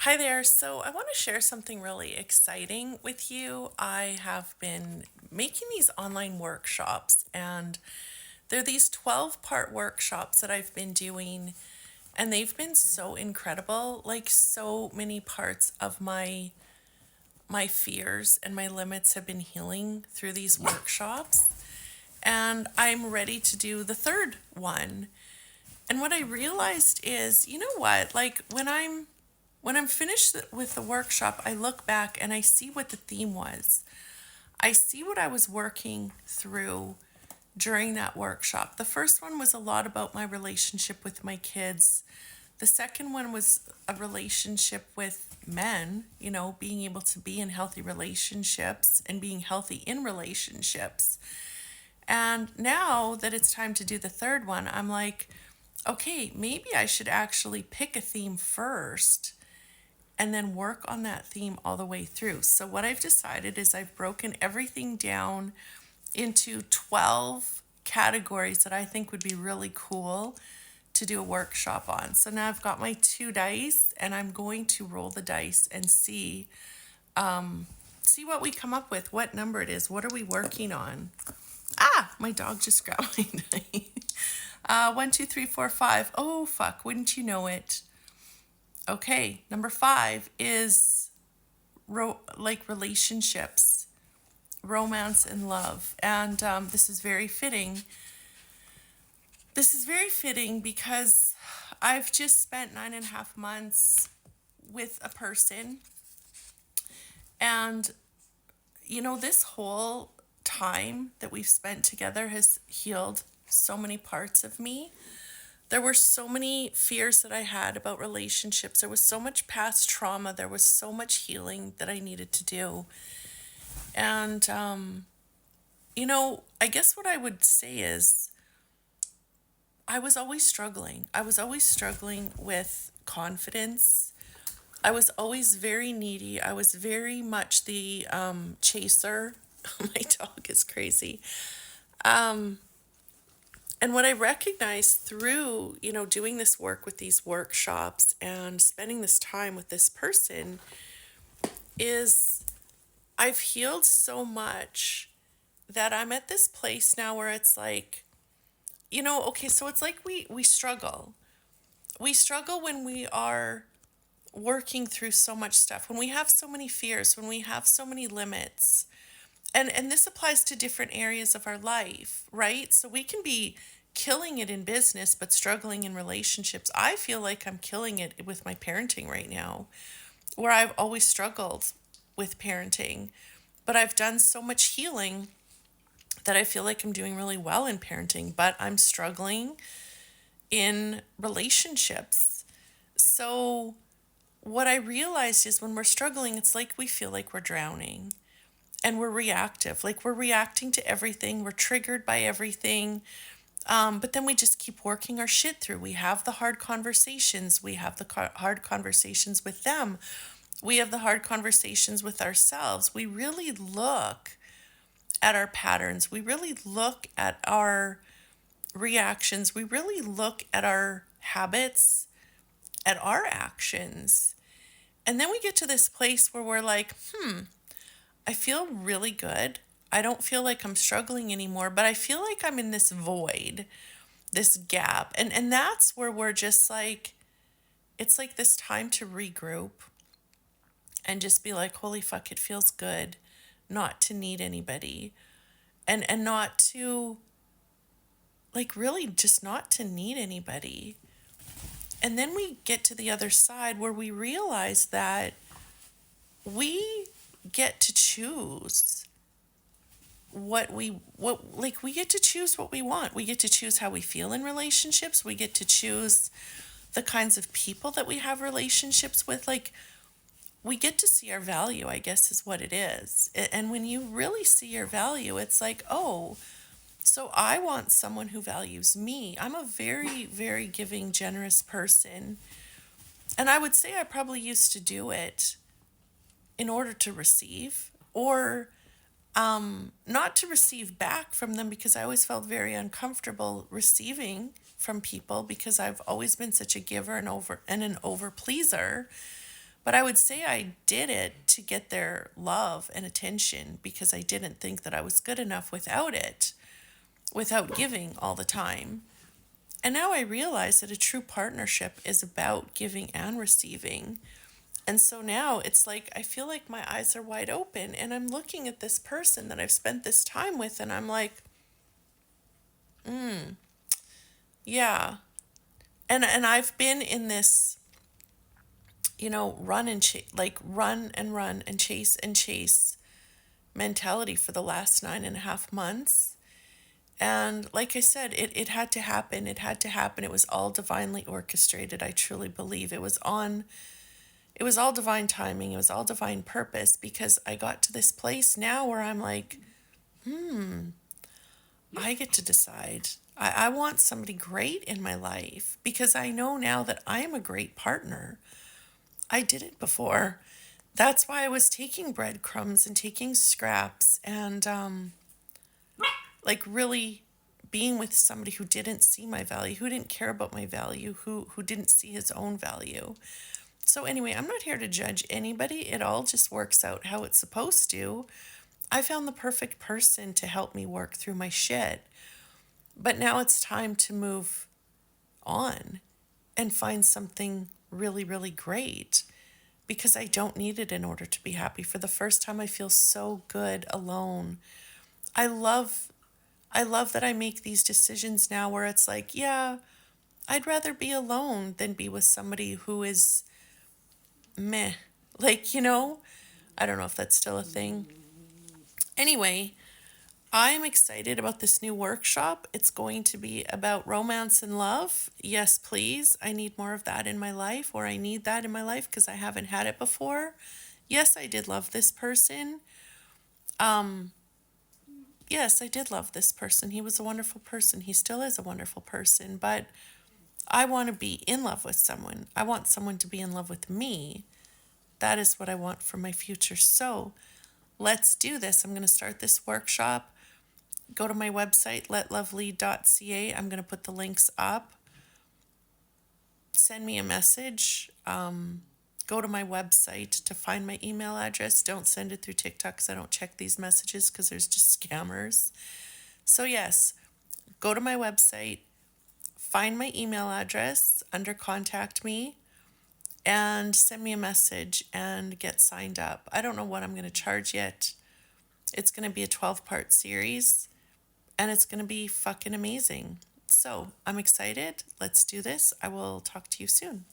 Hi there. So, I want to share something really exciting with you. I have been making these online workshops, and they're these 12-part workshops that I've been doing, and they've been so incredible. Like, so many parts of my fears and my limits have been healing through these workshops, and I'm ready to do the third one. And what I realized is, you know what? Like when I'm finished with the workshop, I look back and I see what the theme was. I see what I was working through during that workshop. The first one was a lot about my relationship with my kids. The second one was a relationship with men, being able to be in healthy relationships and being healthy in relationships. And now that it's time to do the third one, I'm like, okay, maybe I should actually pick a theme first and then work on that theme all the way through. So, what I've decided is I've broken everything down into 12 categories that I think would be really cool to do a workshop on. So, now I've got my two dice and I'm going to roll the dice and see what we come up with, what number it is, what are we working on. Ah, my dog just grabbed my dice. 1, 2, 3, 4, 5. Oh, fuck, wouldn't you know it? Okay, number 5 is like relationships, romance, and love. And this is very fitting. This is very fitting because I've just spent 9.5 months with a person. And, this whole time that we've spent together has healed so many parts of me. There were so many fears that I had about relationships. There was so much past trauma. There was so much healing that I needed to do. And, I guess what I would say is I was always struggling. I was always struggling with confidence. I was always very needy. I was very much the chaser. My dog is crazy. Um, and what I recognized through, doing this work with these workshops and spending this time with this person is I've healed so much that I'm at this place now where it's like, okay, so it's like we struggle. We struggle when we are working through so much stuff, when we have so many fears, when we have so many limits. And this applies to different areas of our life, right? So we can be killing it in business but struggling in relationships. I feel like I'm killing it with my parenting right now, where I've always struggled with parenting, but I've done so much healing that I feel like I'm doing really well in parenting, but I'm struggling in relationships. So, what I realized is when we're struggling, it's like we feel like we're drowning and we're reactive, like we're reacting to everything, we're triggered by everything. But then we just keep working our shit through. We have the hard conversations, we have the hard conversations with them, we have the hard conversations with ourselves. We really look at our patterns, we really look at our reactions, we really look at our habits, at our actions. And then we get to this place where we're like, I feel really good. I don't feel like I'm struggling anymore, but I feel like I'm in this void, this gap. And that's where we're just like, it's like this time to regroup and just be like, holy fuck, it feels good not to need anybody and not to, like, really just not to need anybody. And then we get to the other side where we realize that we get to choose we get to choose what we want. We get to choose how we feel in relationships. We get to choose the kinds of people that we have relationships with. Like, we get to see our value, I guess is what it is. And when you really see your value, it's like, oh, so I want someone who values me. I'm a very, very giving, generous person. And I would say I probably used to do it in order to receive, or not to receive back from them, because I always felt very uncomfortable receiving from people because I've always been such a giver and an over pleaser. But I would say I did it to get their love and attention because I didn't think that I was good enough without it, without giving all the time. And now I realize that a true partnership is about giving and receiving. And so now it's like I feel like my eyes are wide open and I'm looking at this person that I've spent this time with and I'm like, yeah. And I've been in this, run and run and run and chase mentality for the last 9.5 months. And like I said, it had to happen. It had to happen. It was all divinely orchestrated. I truly believe it was all divine timing. It was all divine purpose because I got to this place now where I'm like, I get to decide. I want somebody great in my life because I know now that I am a great partner. I did it before. That's why I was taking breadcrumbs and taking scraps and like really being with somebody who didn't see my value, who didn't care about my value, who didn't see his own value. So anyway, I'm not here to judge anybody. It all just works out how it's supposed to. I found the perfect person to help me work through my shit. But now it's time to move on and find something really, really great because I don't need it in order to be happy. For the first time, I feel so good alone. I love I love that I make these decisions now where it's like, yeah, I'd rather be alone than be with somebody who is meh. Like, I don't know if that's still a thing. Anyway, I'm excited about this new workshop. It's going to be about romance and love. Yes, please. I need more of that in my life, or I need that in my life because I haven't had it before. Yes, I did love this person. Um, yes, I did love this person. He was a wonderful person. He still is a wonderful person, but I want to be in love with someone. I want someone to be in love with me. That is what I want for my future. So let's do this. I'm going to start this workshop. Go to my website, letlovelead.ca. I'm going to put the links up. Send me a message. Go to my website to find my email address. Don't send it through TikTok because I don't check these messages because there's just scammers. So, yes, go to my website, find my email address under contact me, and send me a message and get signed up. I don't know what I'm going to charge yet. It's going to be a 12-part series and it's going to be fucking amazing. So I'm excited. Let's do this. I will talk to you soon.